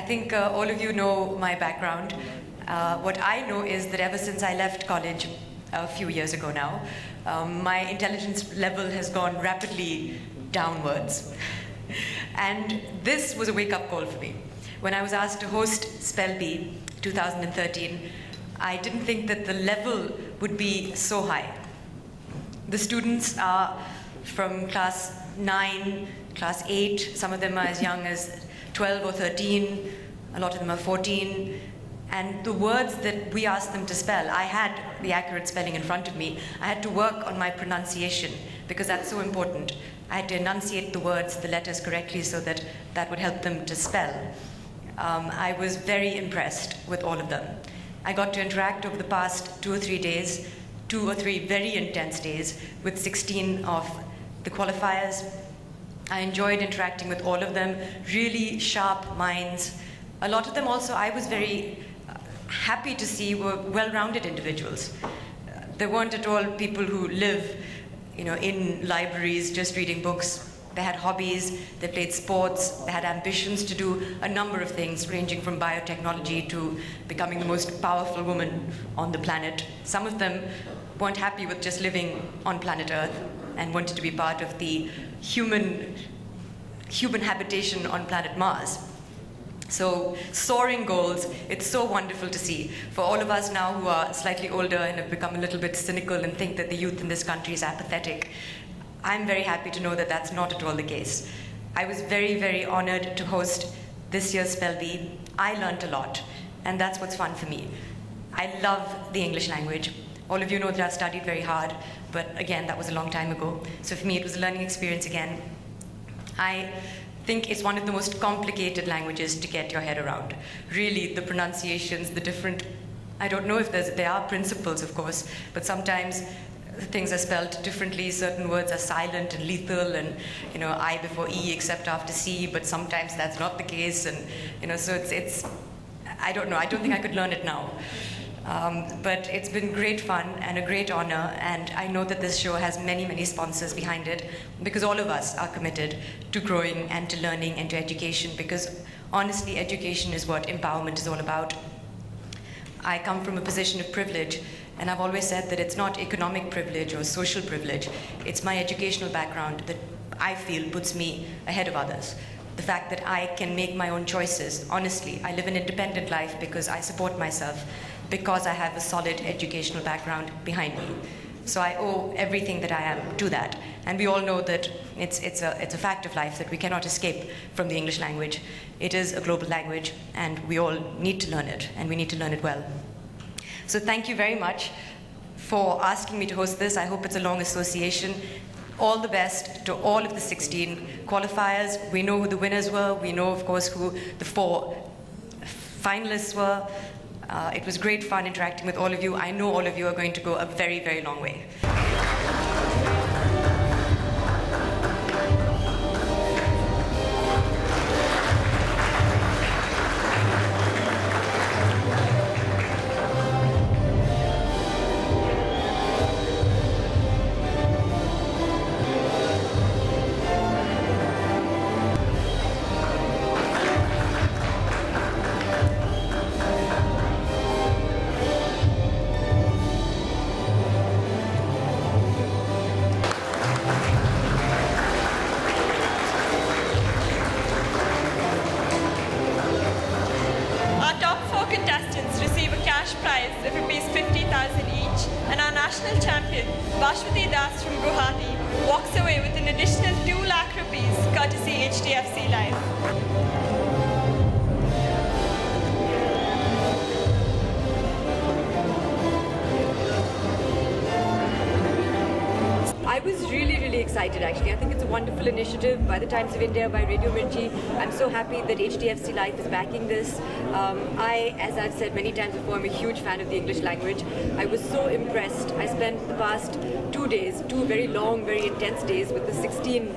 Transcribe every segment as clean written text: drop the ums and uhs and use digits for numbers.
think all of you know my background. What I know is that ever since I left college a few years ago now, my intelligence level has gone rapidly downwards. And this was a wake-up call for me. When I was asked to host Spell Bee 2013, I didn't think that the level would be so high. The students are from class 9, class 8, some of them are as young as 12 or 13, a lot of them are 14, and the words that we asked them to spell, I had the accurate spelling in front of me. I had to work on my pronunciation because that's so important. I had to enunciate the words, the letters correctly so that that would help them to spell. I was very impressed with all of them. I got to interact over the past 2 or 3 days, 2 or 3 very intense days with 16 of the qualifiers. I enjoyed interacting with all of them, really sharp minds. A lot of them also I was very happy to see were well-rounded individuals. They weren't at all people who live, in libraries just reading books. They had hobbies, they played sports, they had ambitions to do a number of things, ranging from biotechnology to becoming the most powerful woman on the planet. Some of them weren't happy with just living on planet Earth and wanted to be part of the human habitation on planet Mars. So soaring goals, it's so wonderful to see. For all of us now who are slightly older and have become a little bit cynical and think that the youth in this country is apathetic, I'm very happy to know that that's not at all the case. I was very, very honored to host this year's Spell Bee. I learned a lot, and that's what's fun for me. I love the English language. All of you know that I've studied very hard, but again, that was a long time ago. So for me, it was a learning experience again. I think it's one of the most complicated languages to get your head around. Really, the pronunciations, the different, I don't know if there are principles, of course, but sometimes things are spelled differently. Certain words are silent and lethal, and I before E except after C, but sometimes that's not the case, and so it's I don't know. I don't think I could learn it now. But it's been great fun and a great honor, and I know that this show has many, many sponsors behind it because all of us are committed to growing and to learning and to education, because honestly, education is what empowerment is all about. I come from a position of privilege, and I've always said that it's not economic privilege or social privilege. It's my educational background that I feel puts me ahead of others. The fact that I can make my own choices. Honestly, I live an independent life because I support myself, because I have a solid educational background behind me. So I owe everything that I am to that. And we all know that it's a fact of life that we cannot escape from the English language. It is a global language, and we all need to learn it, and we need to learn it well. So thank you very much for asking me to host this. I hope it's a long association. All the best to all of the 16 qualifiers. We know who the winners were. We know, of course, who the 4 finalists were. It was great fun interacting with all of you. I know all of you are going to go a very, very long way. Actually, I think it's a wonderful initiative by the Times of India, by Radio Mirchi. I'm so happy that HDFC Life is backing this. As I've said many times before, I'm a huge fan of the English language. I was so impressed. I spent the past 2 days, 2 very long, very intense days with the 16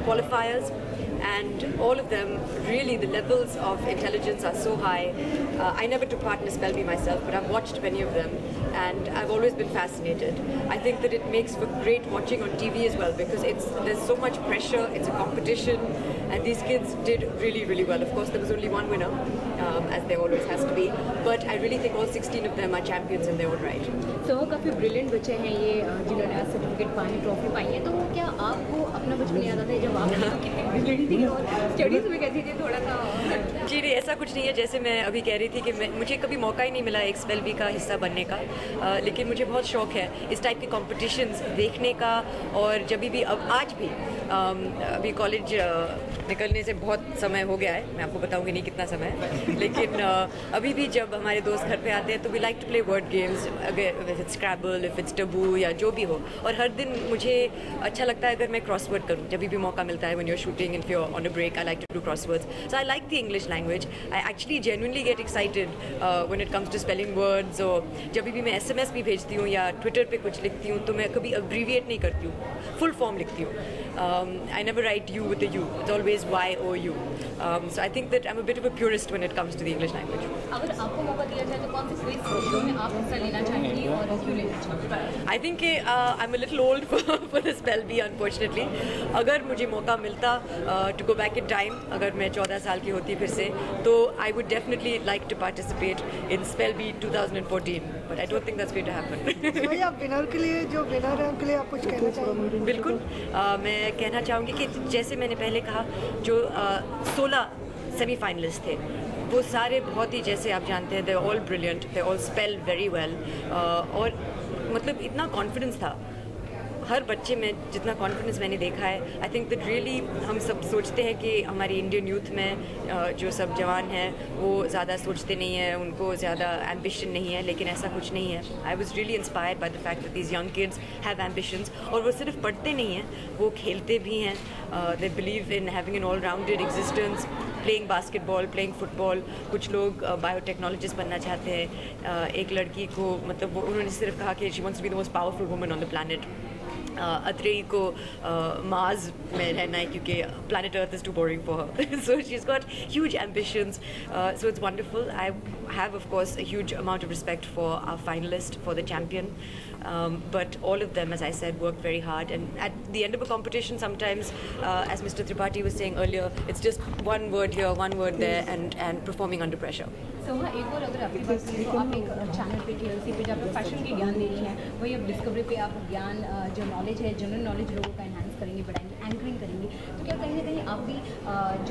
qualifiers. and all of them, really, the levels of intelligence are so high. I never took part in a Spelby myself, but I've watched many of them, and I've always been fascinated. I think that it makes for great watching on TV as well, because there's so much pressure, it's a competition, and these kids did really, really well. Of course, there was only one winner, as there always has to be, but I really think all 16 of them are champions in their own right. So काफ़ी brilliant बच्चे हैं ये जिन्होंने आज certificate पाए, trophy पाई है, तो क्या आपको अपना बचपन याद आता है जब आप कितनी ब्रिलियंट थी और स्टडीज़ में कैसी थी? थोड़ा सा जी नहीं, ऐसा कुछ नहीं है। जैसे मैं अभी कह रही थी कि मुझे कभी मौका ही नहीं मिला एक स्पेलबी का हिस्सा बनने का, लेकिन मुझे बहुत शौक है इस टाइप के कॉम्पिटिशन्स देखने का। और जब भी अब आज भी अभी कॉलेज निकलने से बहुत समय हो गया है, मैं आपको बताऊंगी नहीं कितना समय है, लेकिन अभी भी जब हमारे दोस्त घर पे आते हैं तो we like to play word games, अगर if it's Scrabble, if it's taboo या जो भी हो। और हर दिन मुझे अच्छा लगता है अगर मैं क्रॉसवर्ड करूँ, जब भी मौका मिलता है, when you are shooting if you are on a break, I like to do crosswords. So I like the English language. I actually genuinely get excited when it comes to spelling words. और जब भी मैं SMS भी भेजती हूँ या Twitter पे कुछ लिखती हूँ तो मैं कभी अब्रीविएट नहीं करती हूँ, फुल फॉर्म लिखती हूँ। I never write you with a U, it's always YOU. So I think that I'm a bit of a purist when it comes to the English language. अगर आपको मौका दिया जाए तो कौन से क्विज शो में आप हिस्सा लेना चाहेंगी और क्यों लेना चाहेंगी? I think I'm a little old for the Spelby, unfortunately. अगर मुझे मौका मिलता to go back in time, अगर मैं 14 साल की होती फिर से, तो I would definitely like to participate in Spelby 2014, but I don't think that's going to happen. भैया विनर के लिए, जो विनर है उनके लिए आप कुछ कहना चाहेंगे? बिल्कुल, मैं कहना चाहूँगी कि जैसे मैंने पहले कहा, जो 16 सेमीफाइनलिस्ट थे वो सारे बहुत ही, जैसे आप जानते हैं, they all brilliant, they all spell very well. और मतलब इतना कॉन्फिडेंस था हर बच्चे में, जितना कॉन्फिडेंस मैंने देखा है। आई थिंक दैट रियली हम सब सोचते हैं कि हमारी इंडियन यूथ में जो सब जवान हैं वो ज़्यादा सोचते नहीं हैं, उनको ज़्यादा एम्बिशन नहीं है, लेकिन ऐसा कुछ नहीं है। I was really inspired by the fact that these young kids have ambitions, और वो सिर्फ पढ़ते नहीं हैं, वो खेलते भी हैं। They believe in having an all rounded existence, playing basketball, playing football. कुछ लोग बायोटेक्नोलॉजिस्ट बनना चाहते हैं। एक लड़की को, मतलब वो, उन्होंने सिर्फ कहा कि she wants to be the most powerful woman on the planet. अत्रेई को मार्स में रहना है क्योंकि planet Earth is too boring for her. So she's got huge ambitions. So it's wonderful. I have, of course, a huge amount of respect for our finalist, for the champion. But all of them, as I said, worked very hard. And at the end of a competition, sometimes, as Mr. Tripathi was saying earlier, it's just one word here, one word there, and performing under pressure. So एक और अगर आपकी बात करें तो आप एक channel पे, TLC पे, जब फैशन के ज्ञान दे रही हैं, वही अब डिस्कवरी पे आप ज्ञान, जो नॉलेज है, जनरल नॉलेज लोगों का एनहांस करेंगे, बढ़ाएंगे, एंकरिंग करेंगी। तो क्या कहीं ना कहीं आप भी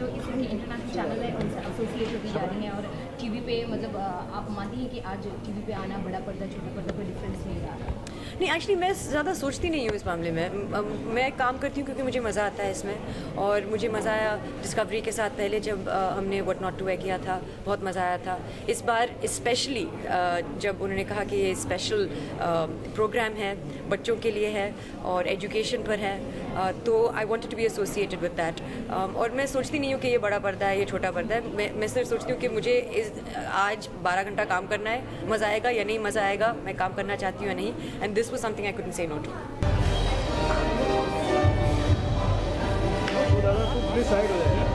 जो इस इंटरनेशनल चैनल है उनसे एसोसिएट होती जा रही हैं, और TV पे, मतलब आप मानती हैं कि आज TV पे आना, बड़ा पर्दा, छोटा पर्दा, कोई डिफरेंस नहीं रहा? नहीं, एक्चुअली मैं ज़्यादा सोचती नहीं हूँ इस मामले में। मैं काम करती हूँ क्योंकि मुझे मज़ा आता है इसमें, और मुझे मज़ा आया डिस्कवरी के साथ। पहले जब हमने व्हाट नॉट टू वेयर किया था, बहुत मज़ा आया था। इस बार स्पेशली जब उन्होंने कहा कि ये स्पेशल प्रोग्राम है, बच्चों के लिए है और एजुकेशन पर है, तो I wanted to be associated with that. और मैं सोचती नहीं हूँ कि ये बड़ा पर्दा है, ये छोटा पर्दा है। मैं सिर्फ सोचती हूँ कि मुझे आज 12 घंटा काम करना है, मज़ा आएगा या नहीं मज़ा आएगा, मैं काम करना चाहती हूँ या नहीं, and this was something I couldn't say no to. Side हो जाएगा।